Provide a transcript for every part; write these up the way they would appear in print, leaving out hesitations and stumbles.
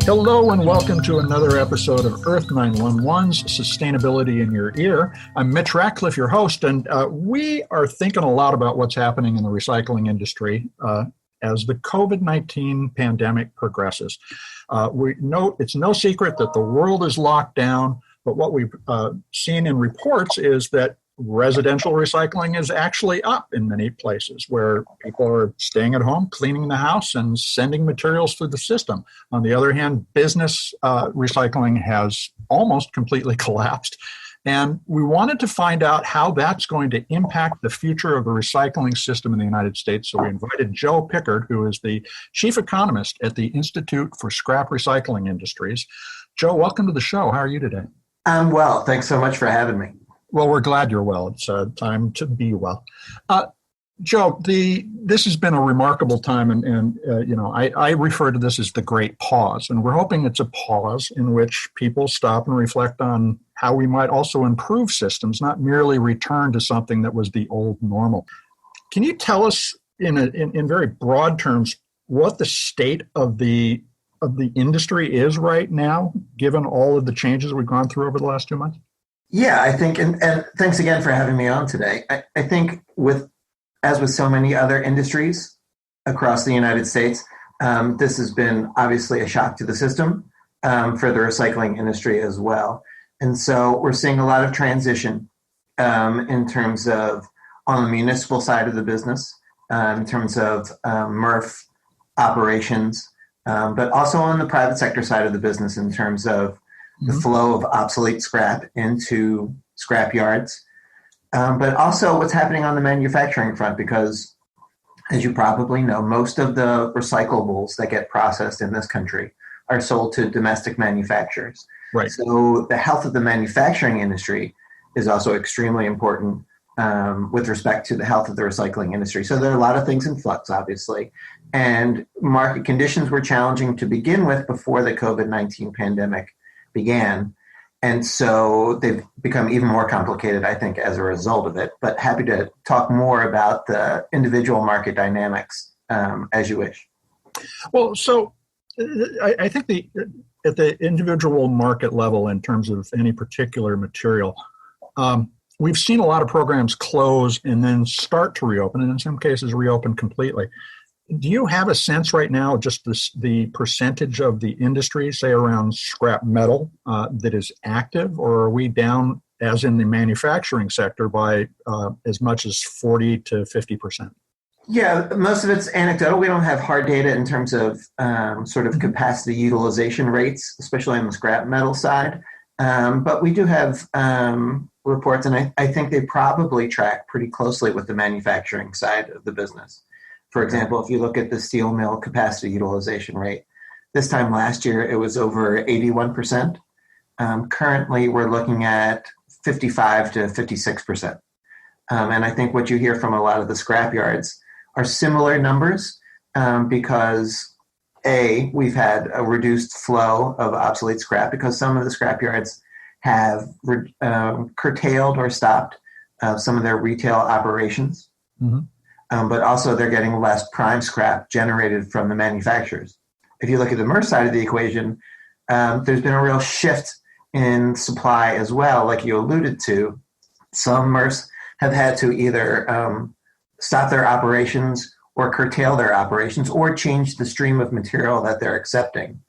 Hello and welcome to another episode of Earth911's Sustainability in Your Ear. I'm Mitch Ratcliffe, your host, and we are thinking a lot about what's happening in the recycling industry as the COVID-19 pandemic progresses. We know it's no secret that the world is locked down, but what we've seen in reports is that residential recycling is actually up in many places where people are staying at home, cleaning the house, and sending materials through the system. On the other hand, business recycling has almost completely collapsed. And we wanted to find out how that's going to impact the future of the recycling system in the United States. So we invited Joe-Pickard, who is the chief economist at the Institute for Scrap Recycling Industries. Joe, welcome to the show. How are you today? I'm well. Thanks so much for having me. Well, we're glad you're well. It's time to be well. Joe, this has been a remarkable time, and I refer to this as the great pause, and we're hoping it's a pause in which people stop and reflect on how we might also improve systems, not merely return to something that was the old normal. Can you tell us in very broad terms what the state of the industry is right now, given all of the changes we've gone through over the last 2 months? Yeah, I think, and thanks again for having me on today. I think as with so many other industries across the United States, this has been obviously a shock to the system for the recycling industry as well. And so we're seeing a lot of transition in terms of on the municipal side of the business, in terms of MRF operations, but also on the private sector side of the business in terms of the flow of obsolete scrap into scrap yards, but also what's happening on the manufacturing front, because as you probably know, most of the recyclables that get processed in this country are sold to domestic manufacturers. Right. So the health of the manufacturing industry is also extremely important with respect to the health of the recycling industry. So there are a lot of things in flux, obviously, and market conditions were challenging to begin with before the COVID-19 pandemic began. And so they've become even more complicated, I think, as a result of it. But happy to talk more about the individual market dynamics as you wish. Well, so I think at the individual market level, in terms of any particular material, we've seen a lot of programs close and then start to reopen, and in some cases reopen completely. Do you have a sense right now, just the percentage of the industry, say around scrap metal, that is active, or are we down, as in the manufacturing sector, by as much as 40 to 50%? Yeah, most of it's anecdotal. We don't have hard data in terms of sort of capacity utilization rates, especially on the scrap metal side. But we do have reports, and I think they probably track pretty closely with the manufacturing side of the business. For example, if you look at the steel mill capacity utilization rate, this time last year it was over 81%. Currently, we're looking at 55 to 56%. And I think what you hear from a lot of the scrap yards are similar numbers because, A, we've had a reduced flow of obsolete scrap because some of the scrap yards have curtailed or stopped some of their retail operations. Mm-hmm. But also they're getting less prime scrap generated from the manufacturers. If you look at the MRF side of the equation, there's been a real shift in supply as well, like you alluded to. Some MRFs have had to either stop their operations or curtail their operations or change the stream of material that they're accepting.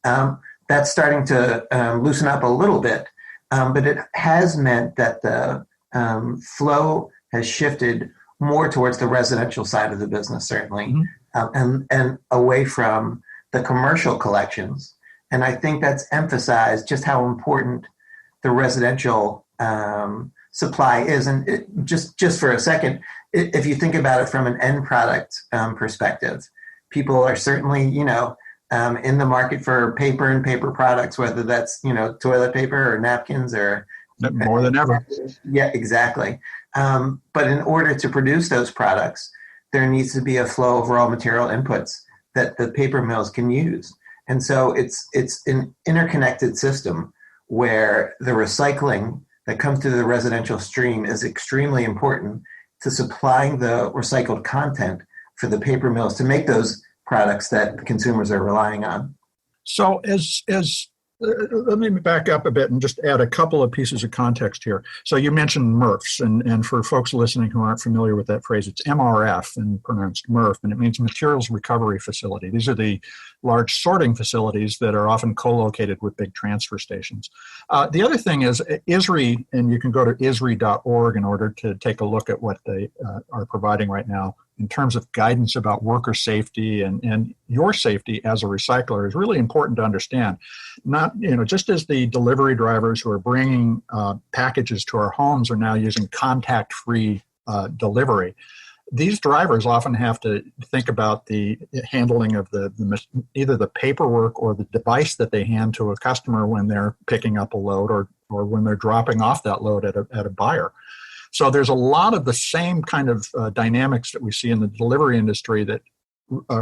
That's starting to loosen up a little bit, but it has meant that the flow has shifted more towards the residential side of the business, certainly, and away from the commercial collections. And I think that's emphasized just how important the residential supply is. And just for a second, if you think about it from an end product perspective, people are certainly, in the market for paper and paper products, whether that's, toilet paper or napkins or more than ever. Yeah, exactly. But in order to produce those products, there needs to be a flow of raw material inputs that the paper mills can use. And so it's an interconnected system where the recycling that comes through the residential stream is extremely important to supplying the recycled content for the paper mills to make those products that the consumers are relying on. So let me back up a bit and just add a couple of pieces of context here. So you mentioned MRFs, and for folks listening who aren't familiar with that phrase, it's MRF and pronounced MRF, and it means Materials Recovery Facility. These are the large sorting facilities that are often co-located with big transfer stations. The other thing is ISRI, and you can go to ISRI.org in order to take a look at what they are providing right now in terms of guidance about worker safety and your safety as a recycler is really important to understand. Not, just as the delivery drivers who are bringing packages to our homes are now using contact-free delivery, these drivers often have to think about the handling of either the paperwork or the device that they hand to a customer when they're picking up a load or when they're dropping off that load at a buyer. So there's a lot of the same kind of dynamics that we see in the delivery industry that,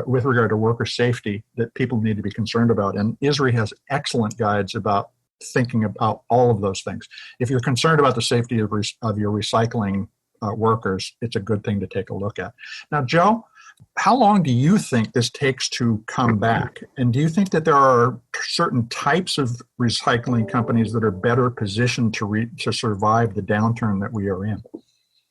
with regard to worker safety, that people need to be concerned about. And ISRI has excellent guides about thinking about all of those things. If you're concerned about the safety of your recycling workers, it's a good thing to take a look at. Now, Joe, how long do you think this takes to come back? And do you think that there are certain types of recycling companies that are better positioned to survive the downturn that we are in?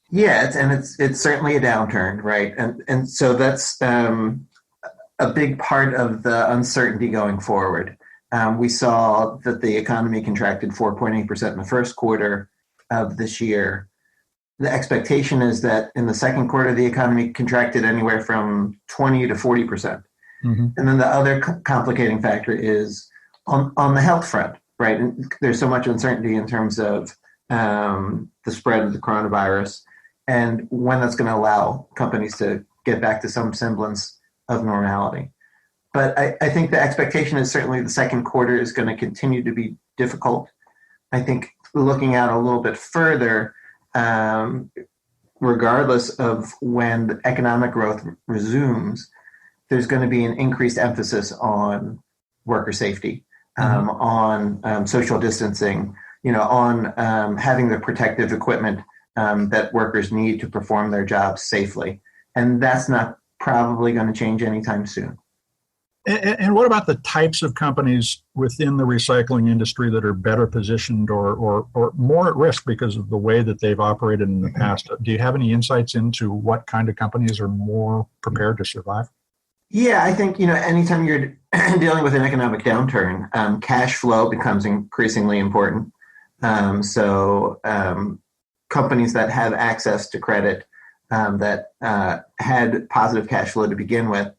Yeah, it's certainly a downturn, right? And so that's a big part of the uncertainty going forward. We saw that the economy contracted 4.8% in the first quarter of this year. The expectation is that in the second quarter, the economy contracted anywhere from 20 to 40%. Mm-hmm. And then the other complicating factor is on the health front, right? And there's so much uncertainty in terms of the spread of the coronavirus and when that's going to allow companies to get back to some semblance of normality. But I think the expectation is certainly the second quarter is going to continue to be difficult. I think looking out a little bit further, regardless of when the economic growth resumes, there's going to be an increased emphasis on worker safety, on social distancing, on having the protective equipment that workers need to perform their jobs safely. And that's not probably going to change anytime soon. And what about the types of companies within the recycling industry that are better positioned or more at risk because of the way that they've operated in the past? Do you have any insights into what kind of companies are more prepared to survive? Yeah, I think, anytime you're dealing with an economic downturn, cash flow becomes increasingly important. So companies that have access to credit that had positive cash flow to begin with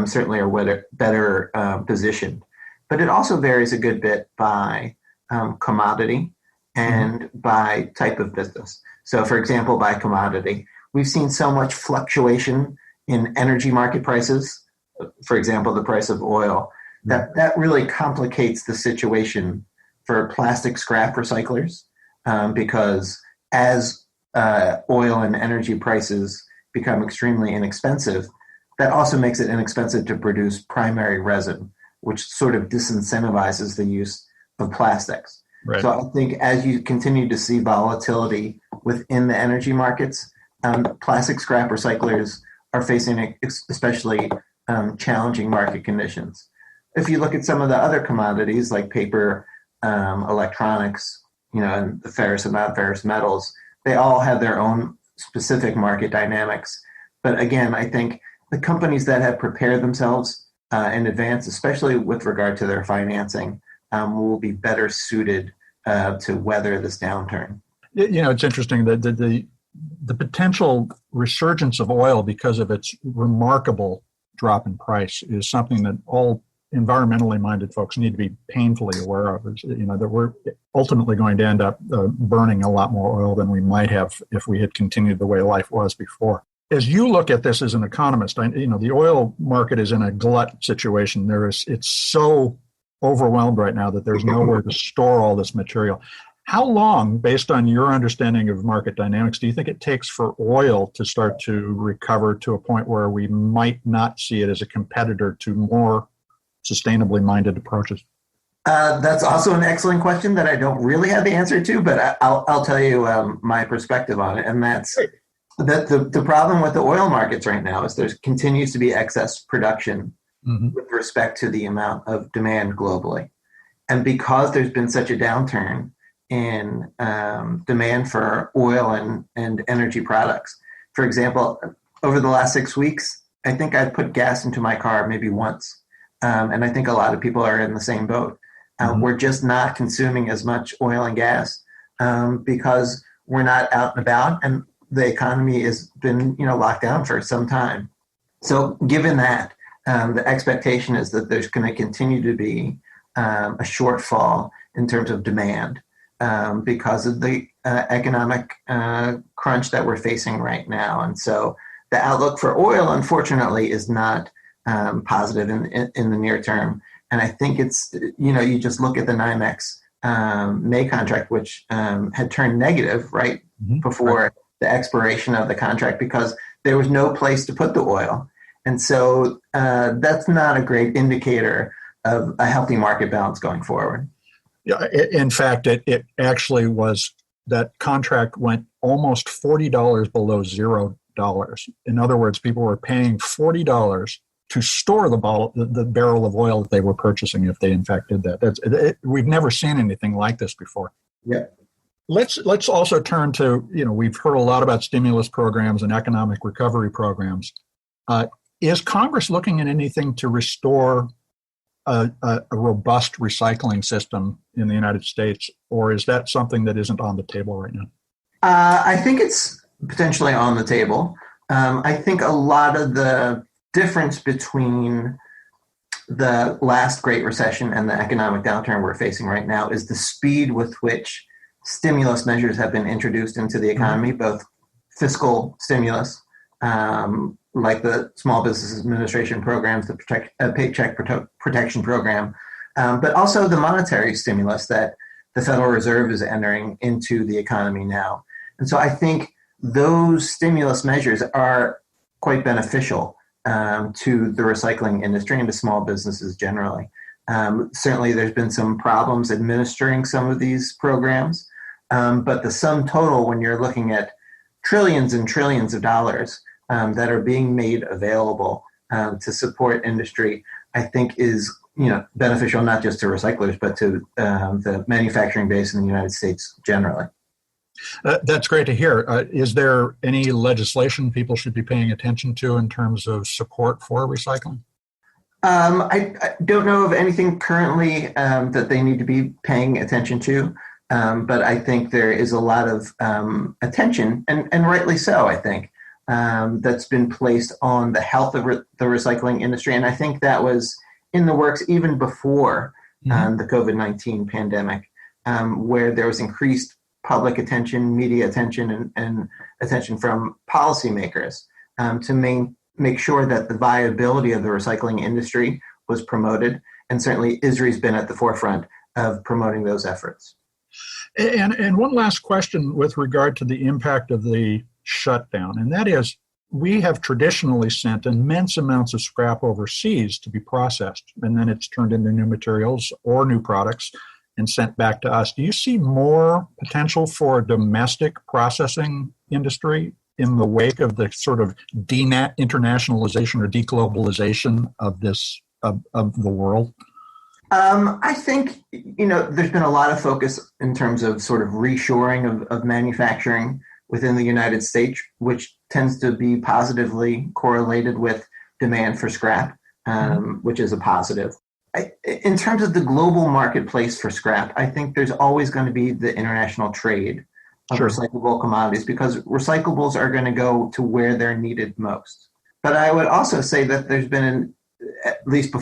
certainly are better positioned. But it also varies a good bit by commodity and by type of business. So, for example, by commodity, we've seen so much fluctuation in energy market prices, for example, the price of oil, that really complicates the situation for plastic scrap recyclers because as oil and energy prices become extremely inexpensive, that also makes it inexpensive to produce primary resin, which sort of disincentivizes the use of plastics. Right. So I think as you continue to see volatility within the energy markets, plastic scrap recyclers are facing especially challenging market conditions. If you look at some of the other commodities like paper, electronics, and the ferrous and non-ferrous metals, they all have their own specific market dynamics. But again, I think the companies that have prepared themselves in advance, especially with regard to their financing, will be better suited to weather this downturn. It's interesting that the potential resurgence of oil because of its remarkable drop in price is something that all environmentally minded folks need to be painfully aware of. That we're ultimately going to end up burning a lot more oil than we might have if we had continued the way life was before. As you look at this as an economist, the oil market is in a glut situation. It's so overwhelmed right now that there's nowhere to store all this material. How long, based on your understanding of market dynamics, do you think it takes for oil to start to recover to a point where we might not see it as a competitor to more sustainably minded approaches? That's also an excellent question that I don't really have the answer to, but I'll tell you my perspective on it. And that's that the problem with the oil markets right now is there continues to be excess production with respect to the amount of demand globally. And because there's been such a downturn in demand for oil and energy products, for example, over the last 6 weeks, I think I've put gas into my car maybe once. And I think a lot of people are in the same boat. We're just not consuming as much oil and gas because we're not out and about, and the economy has been locked down for some time. So given that, the expectation is that there's going to continue to be a shortfall in terms of demand because of the economic crunch that we're facing right now. And so the outlook for oil, unfortunately, is not positive in the near term. And I think it's, you just look at the NYMEX May contract, which had turned negative before the expiration of the contract because there was no place to put the oil. And so that's not a great indicator of a healthy market balance going forward. Yeah, in fact, it actually was, that contract went almost $40 below $0. In other words, people were paying $40 to store the barrel of oil that they were purchasing if they in fact did that. We've never seen anything like this before. Yeah. Let's also turn to, we've heard a lot about stimulus programs and economic recovery programs. Is Congress looking at anything to restore a robust recycling system in the United States, or is that something that isn't on the table right now? I think it's potentially on the table. I think a lot of the difference between the last Great Recession and the economic downturn we're facing right now is the speed with which stimulus measures have been introduced into the economy, both fiscal stimulus, like the Small Business Administration programs, the Paycheck Protection Program, but also the monetary stimulus that the Federal Reserve is entering into the economy now. And so I think those stimulus measures are quite beneficial to the recycling industry and to small businesses generally. Certainly there's been some problems administering some of these programs, but the sum total, when you're looking at trillions and trillions of dollars that are being made available to support industry, I think is beneficial not just to recyclers, but to the manufacturing base in the United States generally. That's great to hear. Is there any legislation people should be paying attention to in terms of support for recycling? I don't know of anything currently that they need to be paying attention to, but I think there is a lot of attention, and rightly so, I think, that's been placed on the health of the recycling industry. And I think that was in the works even before the COVID-19 pandemic, where there was increased public attention, media attention, and attention from policymakers to make sure that the viability of the recycling industry was promoted. And certainly ISRI's been at the forefront of promoting those efforts. And one last question with regard to the impact of the shutdown, and that is, we have traditionally sent immense amounts of scrap overseas to be processed, and then it's turned into new materials or new products and sent back to us. Do you see more potential for a domestic processing industry in the wake of the sort of internationalization or deglobalization of this of the world? I think there's been a lot of focus in terms of sort of reshoring of manufacturing within the United States, which tends to be positively correlated with demand for scrap, which is a positive. In terms of the global marketplace for scrap, I think there's always going to be the international trade of recyclable commodities, because recyclables are going to go to where they're needed most. But I would also say that there's been, at least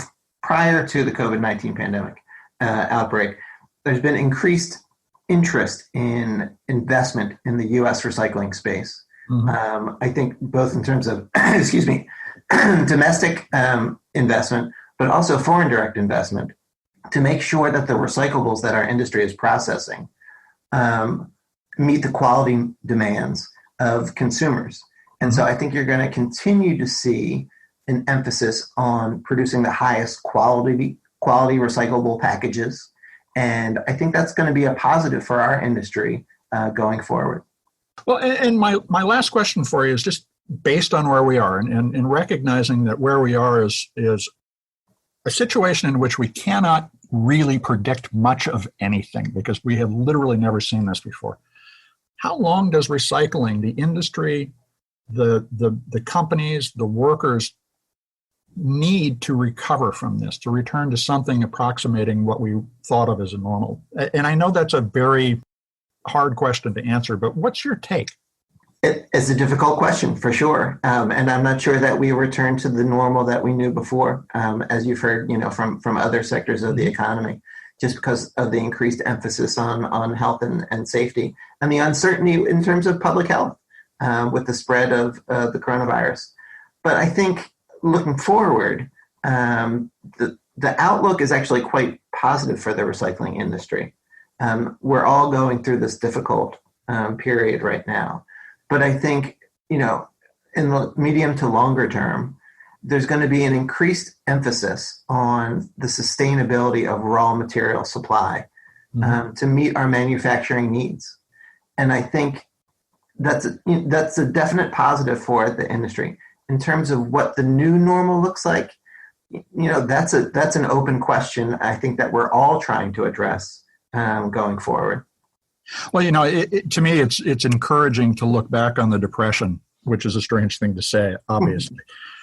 prior to the COVID-19 pandemic outbreak, there's been increased interest in investment in the U.S. recycling space. I think both in terms of, domestic investment, but also foreign direct investment, to make sure that the recyclables that our industry is processing meet the quality demands of consumers. And so I think you're going to continue to see an emphasis on producing the highest quality recyclable packages. And I think that's going to be a positive for our industry going forward. Well, and my last question for you is just based on where we are and recognizing that where we are is a situation in which we cannot really predict much of anything because we have literally never seen this before. How long does recycling, the industry, the companies, the workers need to recover from this, to return to something approximating what we thought of as a normal? And I know that's a very hard question to answer, but what's your take? It's a difficult question for sure, and I'm not sure that we return to the normal that we knew before, as you've heard, from other sectors of the economy, just because of the increased emphasis on health and safety, and the uncertainty in terms of public health with the spread of the coronavirus. But I think looking forward, the outlook is actually quite positive for the recycling industry. We're all going through this difficult period right now. But I think, in the medium to longer term, there's going to be an increased emphasis on the sustainability of raw material supply to meet our manufacturing needs. And I think that's a definite positive for the industry. In terms of what the new normal looks like, that's an open question, I think, that we're all trying to address going forward. Well, to me, it's encouraging to look back on the Depression, which is a strange thing to say, obviously,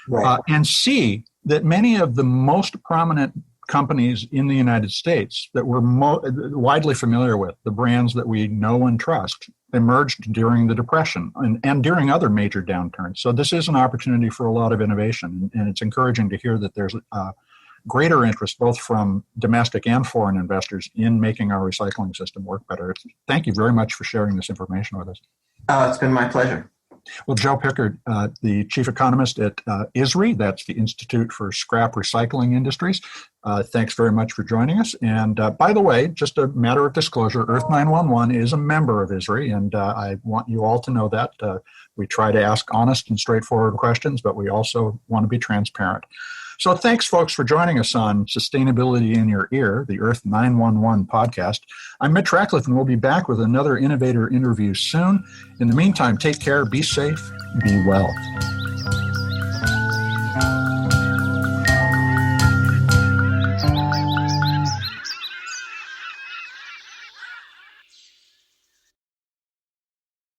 right. And see that many of the most prominent companies in the United States that we're widely familiar with, the brands that we know and trust, emerged during the Depression and during other major downturns. So this is an opportunity for a lot of innovation, and it's encouraging to hear that there's greater interest both from domestic and foreign investors in making our recycling system work better. Thank you very much for sharing this information with us. It's been my pleasure. Well, Joe Pickard, the chief economist at ISRI, that's the Institute for Scrap Recycling Industries. Thanks very much for joining us. And by the way, just a matter of disclosure, Earth911 is a member of ISRI, and I want you all to know that. We try to ask honest and straightforward questions, but we also want to be transparent. So thanks, folks, for joining us on Sustainability in Your Ear, the Earth911 podcast. I'm Mitch Ratcliffe, and we'll be back with another innovator interview soon. In the meantime, take care, be safe, be well.